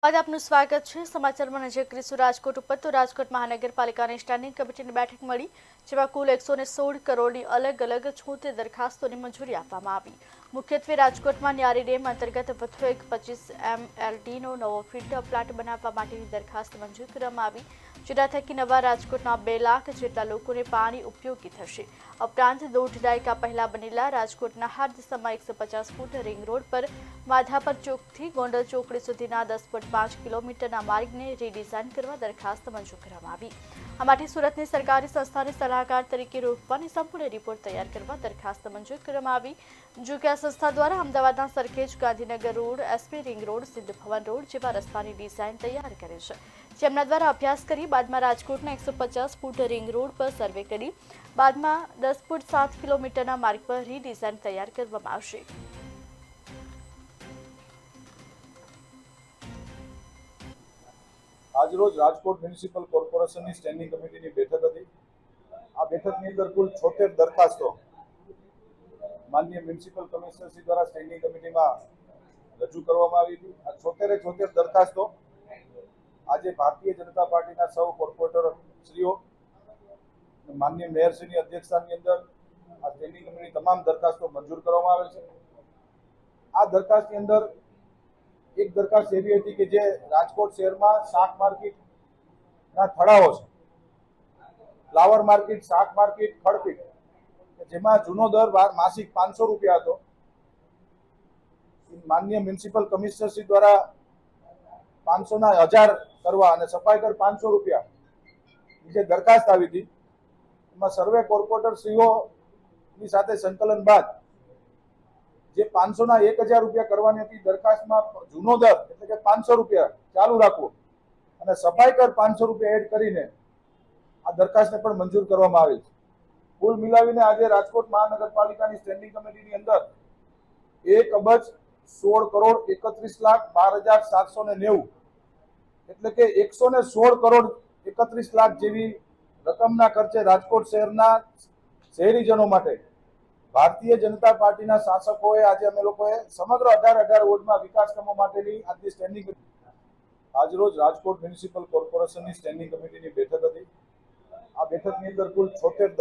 આપનું સ્વાગત છે સમાચારમાં નજર કરીશું રાજકોટ ઉપર તો રાજકોટ મહાનગરપાલિકાની સ્ટેન્ડિંગ કમિટીની બેઠક મળી જેમાં કુલ 116 કરોડની અલગ અલગ 76 દરખાસ્તોની મંજૂરી આપવામાં આવી। મુખ્યત્વે રાજકોટમાં ન્યારી ડેમ અંતર્ગત વધુ એક 25 MLDનો નવો ફિલ્ટર પ્લાન્ટ બનાવવા માટેની દરખાસ્ત મંજૂર કરવામાં આવી, જેના થકી નવા રાજકોટના 2 લાખ જેટલા લોકોને પાણી ઉપયોગી થશે। ઉપરાંત દોઢ દાયકા પહેલા બનેલા રાજકોટના હાડ દિશામાં 150 ફૂટ રિંગ રોડ પર માધાપર ચોકથી ગોંડલ ચોકડી સુધીના 10.5 કિલોમીટરના માર્ગને રીડિઝાઇન કરવા દરખાસ્ત મંજૂર કરવામાં આવી। આ માટે સુરતની સરકારી સંસ્થાને સલાહકાર તરીકે રોકવાની સંપૂર્ણ રિપોર્ટ તૈયાર કરવા દરખાસ્ત મંજૂર કરવામાં આવી। જો કે આ સંસ્થા દ્વારા અમદાવાદના Sarkhej Gandhinagar road, SP ring road, સિદ્ધ ભવન રોડ જેવા રસ્તાની ડિઝાઇન તૈયાર કરે છે, જેમના દ્વારા અભ્યાસ કરી બાદમાં રાજકોટના 150 ફૂટ રિંગ રોડ પર સર્વે કરી બાદમાં 10.7 કિલોમીટરના માર્ગ પર રીડિઝાઇન તૈયાર કરવામાં આવશે। આજરોજ રાજકોટ મ્યુનિસિપલ કોર્પોરેશનની સ્ટેન્ડિંગ કમિટીની બેઠક હતી। આ બેઠકની અંદર કુલ 76 દરખાસ્તો માનનીય મ્યુનિસિપલ કમિશનરશ્રી દ્વારા સ્ટેન્ડિંગ કમિટીમાં રજૂ કરવામાં આવી હતી। આ 76 દરખાસ્તો આજે ભારતીય જનતા પાર્ટીના સૌ કોર્પોરેટર શ્રીઓ માનનીય મેયરશ્રીની અધ્યક્ષતાની અંદર આ સ્ટેન્ડિંગ કમિટીની તમામ દરખાસ્તો મંજૂર કરવામાં આવે છે। આ દરખાસ્તની અંદર એક દરખાસ્ત એવી હતી કે જે રાજકોટ શહેરમાં શાક માર્કેટના થડાઓ છે, ફ્લાવર માર્કેટ, શાક માર્કેટ, ખડપીટ, જેમાં જૂનો દર માસિક 500 રૂપિયા હતો। માનનીય મ્યુનિસિપલ કમિશનરશ્રી દ્વારા 500ના 1000 કરવા અને સફાઈ કર 500 રૂપિયા જે દરખાસ્ત આવી હતી, એમાં સર્વે કોર્પોરેટર શ્રીઓની સાથે સંકલન બાદ જે 500ના 1000 રૂપિયા કરવાની હતી દરખાસ્તમાં જૂનો દર એટલે કે 500 રૂપિયા ચાલુ રાખવો અને સફાઈ કર 500 રૂપિયા એડ કરીને આ દરખાસ્તને પણ મંજૂર કરવામાં આવી છે। કુલ મિલાવીને આજે રાજકોટ મહાનગરપાલિકાની સ્ટેન્ડિંગ કમિટીની અંદર 1,16,31,12,790 એટલે કે 116 કરોડ 31 લાખ જેવી રકમના ખર્ચે રાજકોટ શહેરના શહેરીજનો માટે ભારતીય જનતા પાર્ટીના શાસકોએ આજે અમે લોકોએ સમગ્ર 18 વોર્ડમાં વિકાસ કામો માટેની આજની સ્ટેન્ડિંગ આજરોજ રાજકોટ મ્યુનિસિપલ કોર્પોરેશનની સ્ટેન્ડિંગ કમિટીની બેઠક હતી। આ બેઠકની અંદર કુલ 76